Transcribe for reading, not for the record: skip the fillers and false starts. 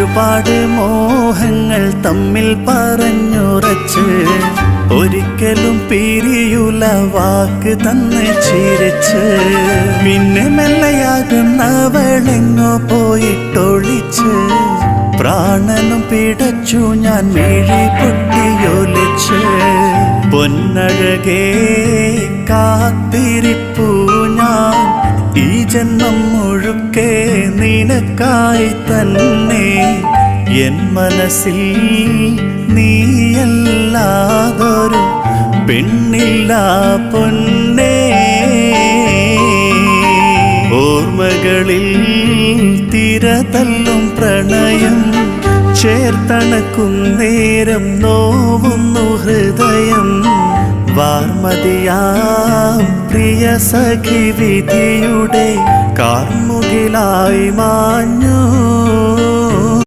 ഒരുപാട് മോഹങ്ങൾ തമ്മിൽ പറഞ്ഞുറച്ച് ഒരിക്കലും പിരിയുല വാക്ക് തന്നെ ചിരിച്ച് പിന്നെ മെല്ലയാകുന്നവളെങ്ങോ പോയിട്ടൊളിച്ച് പ്രാണനും പിടച്ചു ഞാൻ മിഴി പൊട്ടിയൊലിച്ച് പൊന്നഴകേ കാത്തിരിപ്പു ഞാൻ ഈ ജന്മം മുഴുക്കെ നിനക്കായി തന്നെ എൻ മനസ്സിൽ നീയല്ലാതൊരു പെണ്ണില്ല പൊന്നേ ഓർമ്മകളിൽ തിരതല്ലും പ്രണയം ചേർത്തണക്കും നേരം നോവുന്നു ഹൃദയം വാർമതിയാം പ്രിയ സഖി വിധിയുടെ കാർമുകിലായി മാഞ്ഞു